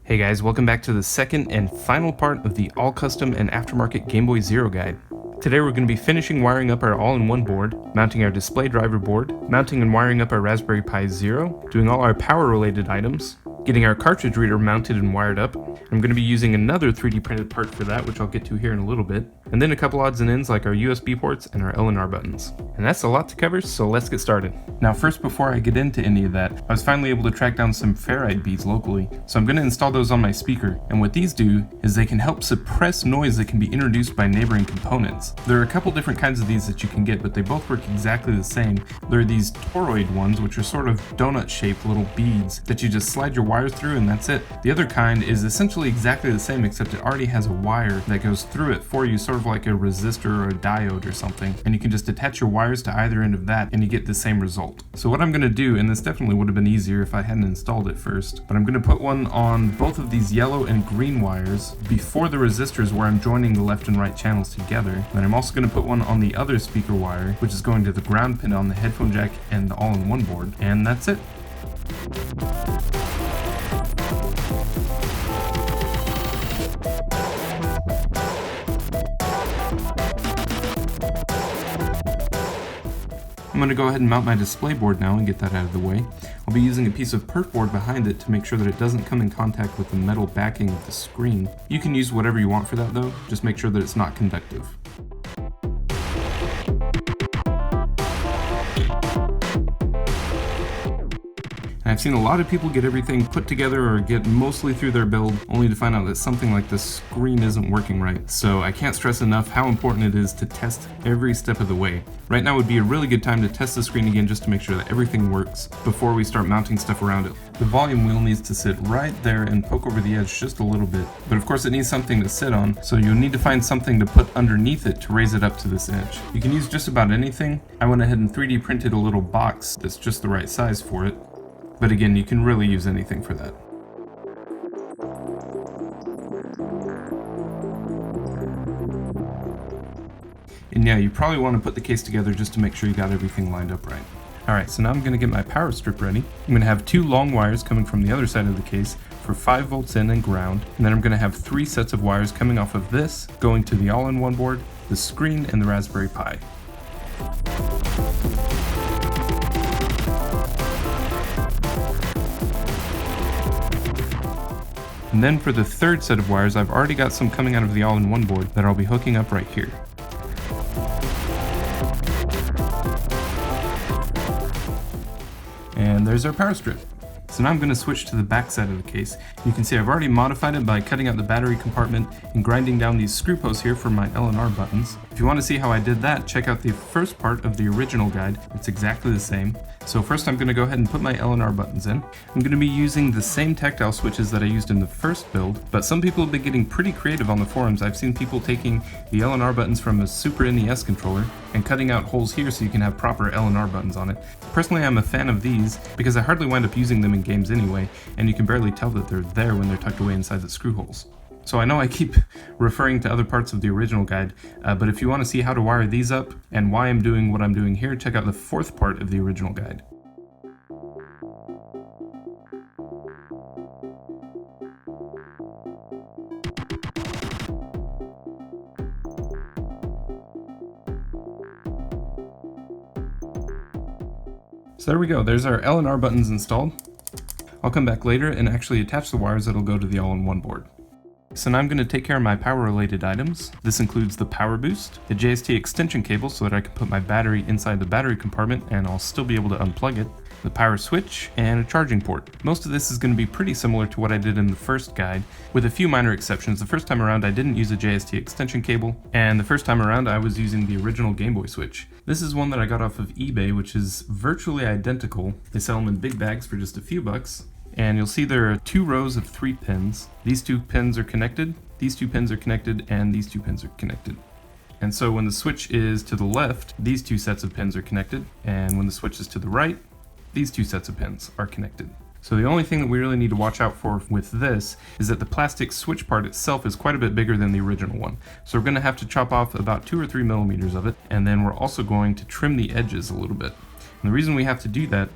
Hey guys, welcome back to the second and final part of the all-custom and aftermarket Game Boy Zero guide. Today we're going to be finishing wiring up our all-in-one board, mounting our display driver board, mounting and wiring up our Raspberry Pi Zero, doing all our power-related items, getting our cartridge reader mounted and wired up. I'm going to be using another 3D printed part for that, which I'll get to here in a little bit, and then a couple odds and ends like our USB ports and our L&R buttons. And that's a lot to cover, so let's get started. Now first, before I get into any of that, I was finally able to track down some ferrite beads locally, so I'm going to install those on my speaker, and what these do is they can help suppress noise that can be introduced by neighboring components. There are a couple different kinds of these that you can get, but they both work exactly the same. There are these toroid ones, which are sort of donut-shaped little beads that you just slide your wires through and that's it. The other kind is essentially exactly the same, except it already has a wire that goes through it for you, sort of like a resistor or a diode or something, and you can just attach your wires to either end of that and you get the same result. So what I'm going to do, and this definitely would have been easier if I hadn't installed it first, but I'm going to put one on both of these yellow and green wires before the resistors where I'm joining the left and right channels together. Then I'm also going to put one on the other speaker wire, which is going to the ground pin on the headphone jack and the all-in-one board, and that's it. I'm going to go ahead and mount my display board now and get that out of the way. I'll be using a piece of perf board behind it to make sure that it doesn't come in contact with the metal backing of the screen. You can use whatever you want for that though, just make sure that it's not conductive. I've seen a lot of people get everything put together or get mostly through their build only to find out that something like the screen isn't working right. So I can't stress enough how important it is to test every step of the way. Right now would be a really good time to test the screen again just to make sure that everything works before we start mounting stuff around it. The volume wheel needs to sit right there and poke over the edge just a little bit. But of course it needs something to sit on, so you'll need to find something to put underneath it to raise it up to this edge. You can use just about anything. I went ahead and 3D printed a little box that's just the right size for it. But again, you can really use anything for that. And yeah, you probably want to put the case together just to make sure you got everything lined up right. Alright, so now I'm going to get my power strip ready. I'm going to have two long wires coming from the other side of the case for 5 volts in and ground. And then I'm going to have 3 sets of wires coming off of this, going to the all-in-one board, the screen, and the Raspberry Pi. And then for the third set of wires, I've already got some coming out of the all-in-one board that I'll be hooking up right here. And there's our power strip. So now I'm going to switch to the back side of the case. You can see I've already modified it by cutting out the battery compartment and grinding down these screw posts here for my L&R buttons. If you want to see how I did that, check out the first part of the original guide. It's exactly the same. So first I'm going to go ahead and put my L&R buttons in. I'm going to be using the same tactile switches that I used in the first build, but some people have been getting pretty creative on the forums. I've seen people taking the L&R buttons from a Super NES controller and cutting out holes here so you can have proper L&R buttons on it. Personally, I'm a fan of these because I hardly wind up using them in games anyway, and you can barely tell that they're there when they're tucked away inside the screw holes. So I know I keep referring to other parts of the original guide, but if you want to see how to wire these up and why I'm doing what I'm doing here, check out the fourth part of the original guide. So there we go, there's our L&R buttons installed. I'll come back later and actually attach the wires that'll go to the all-in-one board. So now I'm going to take care of my power related items. This includes the power boost, the JST extension cable so that I can put my battery inside the battery compartment and I'll still be able to unplug it, the power switch, and a charging port. Most of this is going to be pretty similar to what I did in the first guide, with a few minor exceptions. The first time around I didn't use a JST extension cable, and the first time around I was using the original Game Boy Switch. This is one that I got off of eBay, which is virtually identical. They sell them in big bags for just a few bucks. And you'll see there are 2 rows of 3 pins. These 2 pins are connected, these 2 pins are connected, and these 2 pins are connected. And so when the switch is to the left, these 2 sets of pins are connected, and when the switch is to the right, these 2 sets of pins are connected. So the only thing that we really need to watch out for with this is that the plastic switch part itself is quite a bit bigger than the original one. So we're going to have to chop off about 2 or 3 millimeters of it, and then we're also going to trim the edges a little bit. And the reason we have to do that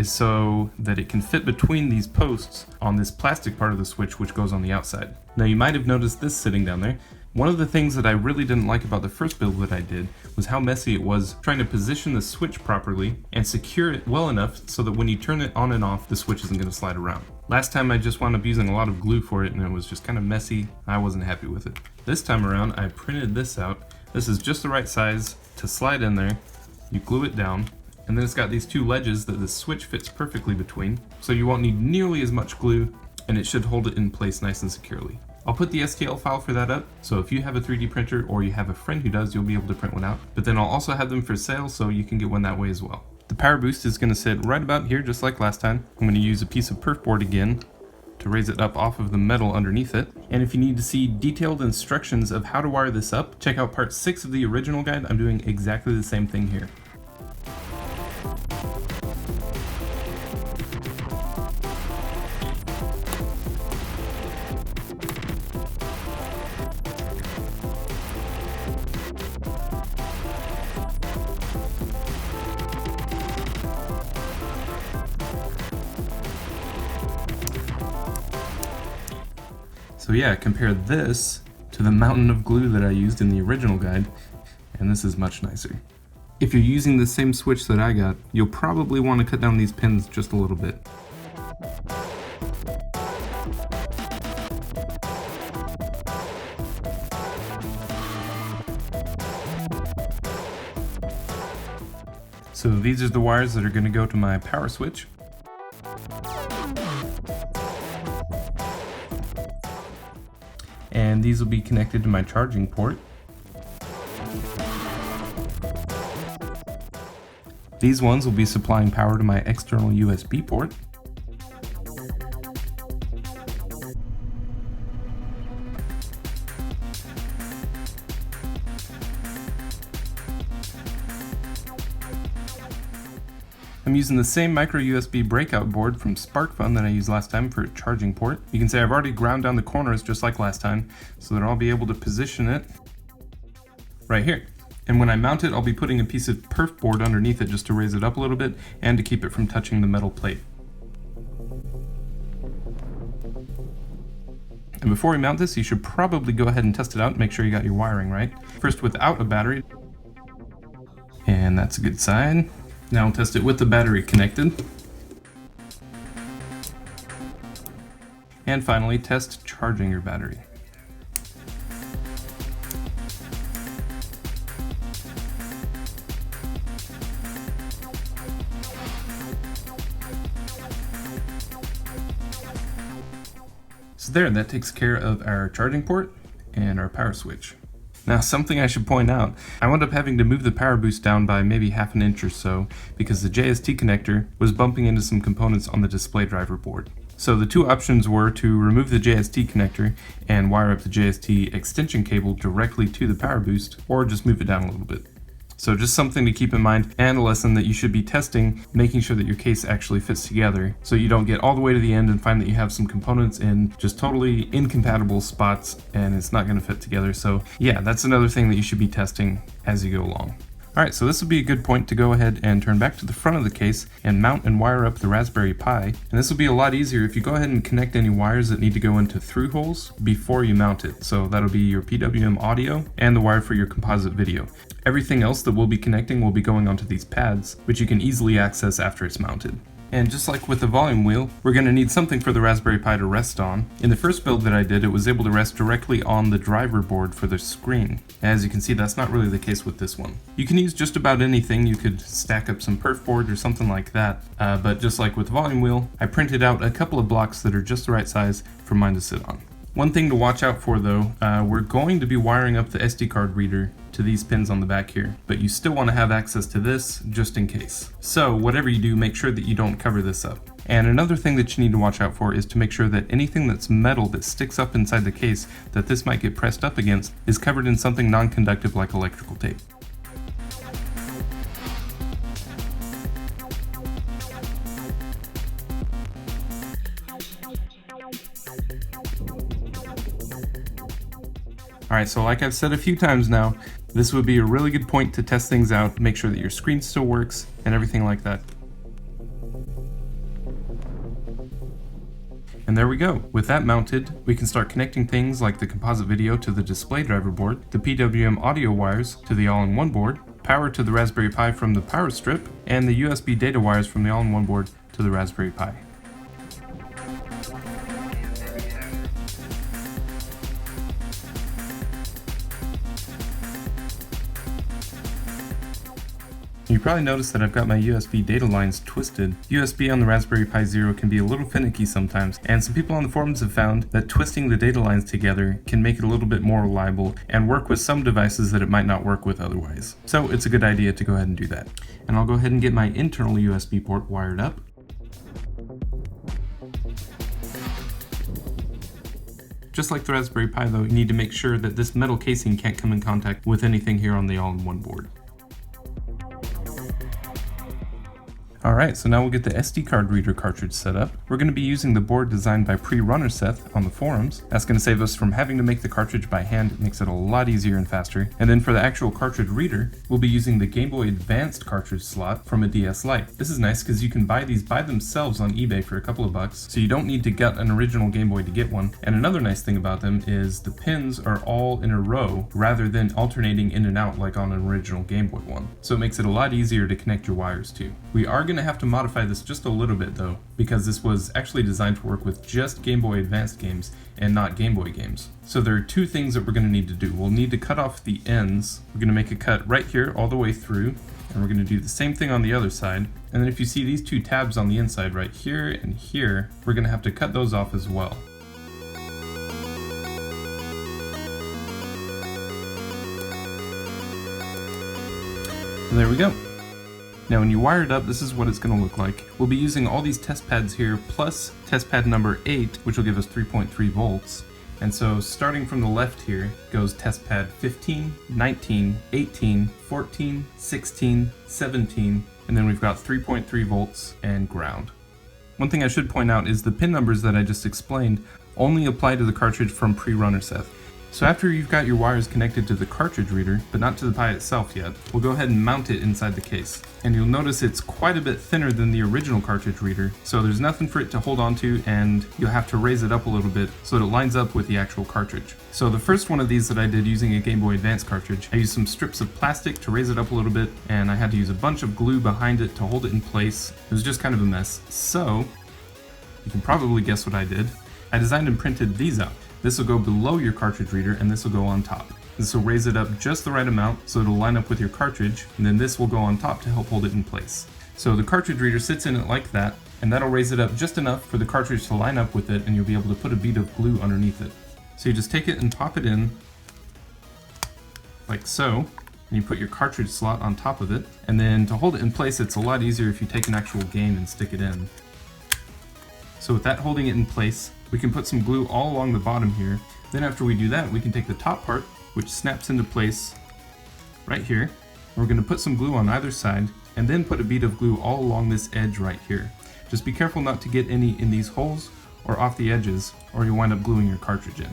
is so that it can fit between these posts on this plastic part of the switch which goes on the outside. Now you might have noticed this sitting down there. One of the things that I really didn't like about the first build that I did was how messy it was trying to position the switch properly and secure it well enough so that when you turn it on and off, the switch isn't going to slide around. Last time I just wound up using a lot of glue for it and it was just kind of messy. I wasn't happy with it. This time around I printed this out. This is just the right size to slide in there. You glue it down, and then it's got these two ledges that the switch fits perfectly between, so you won't need nearly as much glue, and it should hold it in place nice and securely. I'll put the STL file for that up, so if you have a 3D printer or you have a friend who does, you'll be able to print one out. But then I'll also have them for sale, so you can get one that way as well. The power boost is going to sit right about here, just like last time. I'm going to use a piece of perf board again to raise it up off of the metal underneath it. And if you need to see detailed instructions of how to wire this up, check out part 6 of the original guide. I'm doing exactly the same thing here. So yeah, compare this to the mountain of glue that I used in the original guide, and this is much nicer. If you're using the same switch that I got, you'll probably want to cut down these pins just a little bit. So these are the wires that are going to go to my power switch. And these will be connected to my charging port. These ones will be supplying power to my external USB port. I'm using the same micro USB breakout board from SparkFun that I used last time for a charging port. You can see I've already ground down the corners just like last time, so that I'll be able to position it right here. And when I mount it, I'll be putting a piece of perf board underneath it just to raise it up a little bit and to keep it from touching the metal plate. And before we mount this, you should probably go ahead and test it out and make sure you got your wiring right. First without a battery, and that's a good sign. Now I'll test it with the battery connected. And finally, test charging your battery. So there, that takes care of our charging port and our power switch. Now, something I should point out, I wound up having to move the power boost down by maybe half an inch or so because the JST connector was bumping into some components on the display driver board. So the two options were to remove the JST connector and wire up the JST extension cable directly to the power boost, or just move it down a little bit. So just something to keep in mind, and a lesson that you should be testing, making sure that your case actually fits together so you don't get all the way to the end and find that you have some components in just totally incompatible spots and it's not going to fit together. So yeah, that's another thing that you should be testing as you go along. Alright, so this will be a good point to go ahead and turn back to the front of the case and mount and wire up the Raspberry Pi. And this will be a lot easier if you go ahead and connect any wires that need to go into through holes before you mount it. So that'll be your PWM audio and the wire for your composite video. Everything else that we'll be connecting will be going onto these pads, which you can easily access after it's mounted. And just like with the volume wheel, we're going to need something for the Raspberry Pi to rest on. In the first build that I did, it was able to rest directly on the driver board for the screen. As you can see, that's not really the case with this one. You can use just about anything. You could stack up some perf board or something like that, but just like with the volume wheel, I printed out a couple of blocks that are just the right size for mine to sit on. One thing to watch out for though, we're going to be wiring up the SD card reader to these pins on the back here, but you still want to have access to this just in case. So whatever you do, make sure that you don't cover this up. And another thing that you need to watch out for is to make sure that anything that's metal that sticks up inside the case that this might get pressed up against is covered in something non-conductive like electrical tape. Alright, so like I've said a few times now, this would be a really good point to test things out, make sure that your screen still works, and everything like that. And there we go. With that mounted, we can start connecting things like the composite video to the display driver board, the PWM audio wires to the all-in-one board, power to the Raspberry Pi from the power strip, and the USB data wires from the all-in-one board to the Raspberry Pi. You probably noticed that I've got my USB data lines twisted. USB on the Raspberry Pi Zero can be a little finicky sometimes, and some people on the forums have found that twisting the data lines together can make it a little bit more reliable and work with some devices that it might not work with otherwise. So it's a good idea to go ahead and do that. And I'll go ahead and get my internal USB port wired up. Just like the Raspberry Pi though, you need to make sure that this metal casing can't come in contact with anything here on the all-in-one board. Alright, so now we'll get the SD card reader cartridge set up. We're going to be using the board designed by Pre-Runner-Seth on the forums. That's going to save us from having to make the cartridge by hand. It makes it a lot easier and faster. And then for the actual cartridge reader, we'll be using the Game Boy Advanced cartridge slot from a DS Lite. This is nice because you can buy these by themselves on eBay for a couple of bucks, so you don't need to gut an original Game Boy to get one. And another nice thing about them is the pins are all in a row rather than alternating in and out like on an original Game Boy one. So it makes it a lot easier to connect your wires to. We are going to have to modify this just a little bit though, because this was actually designed to work with just Game Boy Advanced games and not Game Boy games. So there are two things that we're going to need to do. We'll need to cut off the ends. We're going to make a cut right here all the way through, and we're going to do the same thing on the other side. And then if you see these two tabs on the inside right here and here, we're going to have to cut those off as well. So there we go. Now when you wire it up, this is what it's going to look like. We'll be using all these test pads here, plus test pad number 8, which will give us 3.3 volts. And so starting from the left here goes test pad 15, 19, 18, 14, 16, 17, and then we've got 3.3 volts and ground. One thing I should point out is the pin numbers that I just explained only apply to the cartridge from Pre-Runner-Seth. So after you've got your wires connected to the cartridge reader, but not to the Pi itself yet, we'll go ahead and mount it inside the case. And you'll notice it's quite a bit thinner than the original cartridge reader, so there's nothing for it to hold onto, and you'll have to raise it up a little bit so that it lines up with the actual cartridge. So the first one of these that I did using a Game Boy Advance cartridge, I used some strips of plastic to raise it up a little bit, and I had to use a bunch of glue behind it to hold it in place. It was just kind of a mess. So, you can probably guess what I did. I designed and printed these out. This will go below your cartridge reader, and this will go on top. This will raise it up just the right amount so it'll line up with your cartridge, and then this will go on top to help hold it in place. So the cartridge reader sits in it like that, and that'll raise it up just enough for the cartridge to line up with it, and you'll be able to put a bead of glue underneath it. So you just take it and pop it in, like so, and you put your cartridge slot on top of it, and then to hold it in place, it's a lot easier if you take an actual game and stick it in. So with that holding it in place, we can put some glue all along the bottom here. Then after we do that, we can take the top part, which snaps into place right here. We're going to put some glue on either side, and then put a bead of glue all along this edge right here. Just be careful not to get any in these holes or off the edges, or you'll wind up gluing your cartridge in.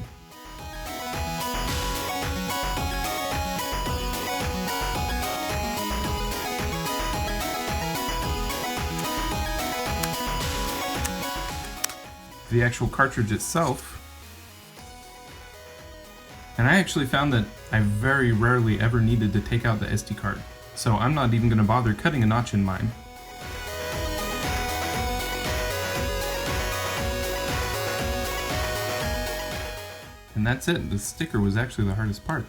The actual cartridge itself, and I actually found that I very rarely ever needed to take out the SD card, so I'm not even going to bother cutting a notch in mine. And that's it. The sticker was actually the hardest part.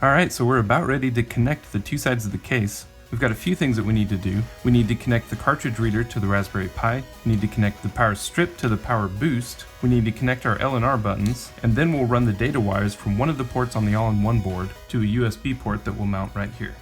Alright, so we're about ready to connect the two sides of the case. We've got a few things that we need to do. We need to connect the cartridge reader to the Raspberry Pi. We need to connect the power strip to the power boost. We need to connect our L and R buttons, and then we'll run the data wires from one of the ports on the all-in-one board to a USB port that we'll mount right here.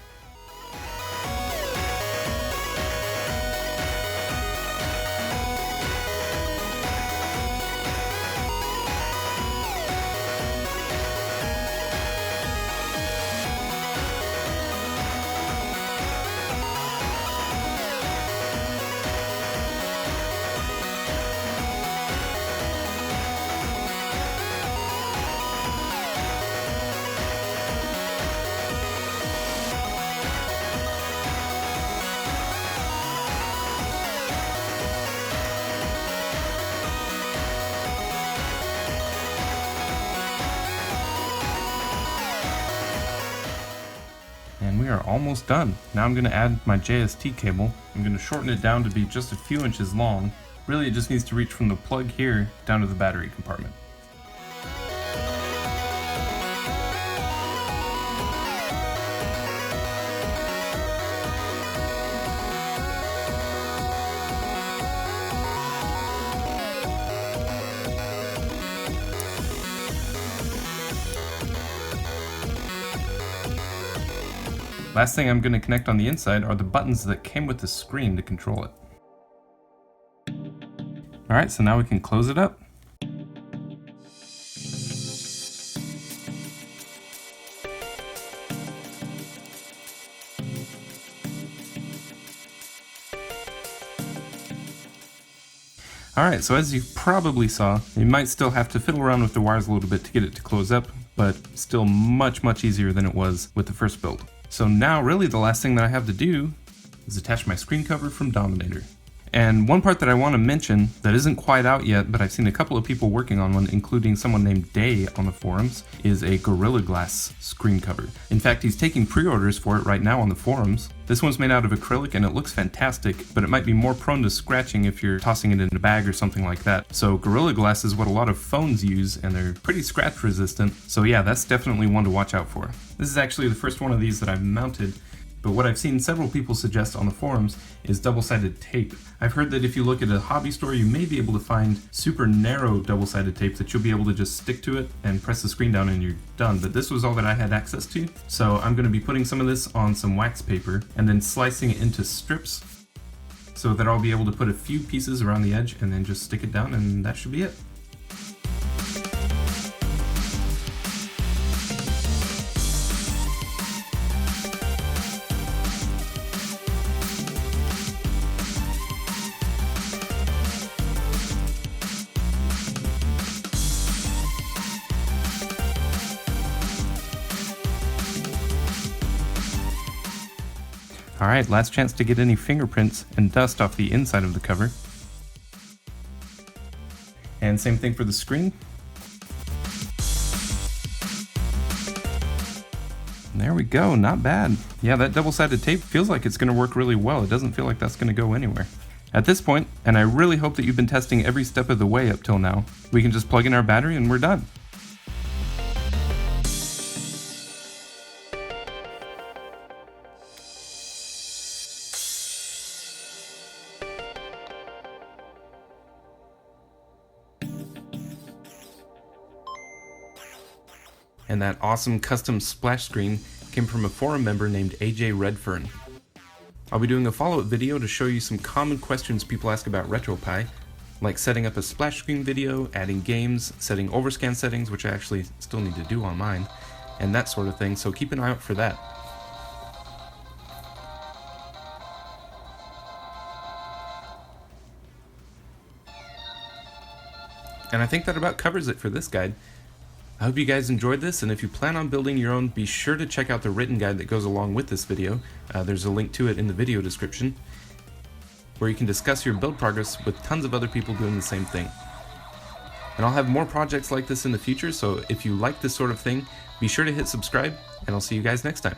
we are almost done. Now I'm going to add my JST cable. I'm going to shorten it down to be just a few inches long. Really, it just needs to reach from the plug here down to the battery compartment. Last thing I'm going to connect on the inside are the buttons that came with the screen to control it. Alright, so now we can close it up. Alright, so as you probably saw, you might still have to fiddle around with the wires a little bit to get it to close up, but still much easier than it was with the first build. So now really the last thing that I have to do is attach my screen cover from Dominator. And one part that I want to mention that isn't quite out yet, but I've seen a couple of people working on one, including someone named Day on the forums, is a Gorilla Glass screen cover. In fact, he's taking pre-orders for it right now on the forums. This one's made out of acrylic and it looks fantastic, but it might be more prone to scratching if you're tossing it in a bag or something like that. So Gorilla Glass is what a lot of phones use, and they're pretty scratch resistant. So yeah, that's definitely one to watch out for. This is actually the first one of these that I've mounted. But what I've seen several people suggest on the forums is double-sided tape. I've heard that if you look at a hobby store, you may be able to find super narrow double-sided tape that you'll be able to just stick to it and press the screen down and you're done. But this was all that I had access to. So I'm going to be putting some of this on some wax paper and then slicing it into strips so that I'll be able to put a few pieces around the edge and then just stick it down, and that should be it. Alright, last chance to get any fingerprints and dust off the inside of the cover. And same thing for the screen. There we go, not bad. Yeah, that double-sided tape feels like it's going to work really well. It doesn't feel like that's going to go anywhere. At this point, and I really hope that you've been testing every step of the way up till now, we can just plug in our battery and we're done. And that awesome custom splash screen came from a forum member named AJ Redfern. I'll be doing a follow-up video to show you some common questions people ask about RetroPie, like setting up a splash screen video, adding games, setting overscan settings, which I actually still need to do on mine, and that sort of thing, so keep an eye out for that. And I think that about covers it for this guide. I hope you guys enjoyed this, and if you plan on building your own, be sure to check out the written guide that goes along with this video. There's a link to it in the video description, where you can discuss your build progress with tons of other people doing the same thing. And I'll have more projects like this in the future, so if you like this sort of thing, be sure to hit subscribe, and I'll see you guys next time.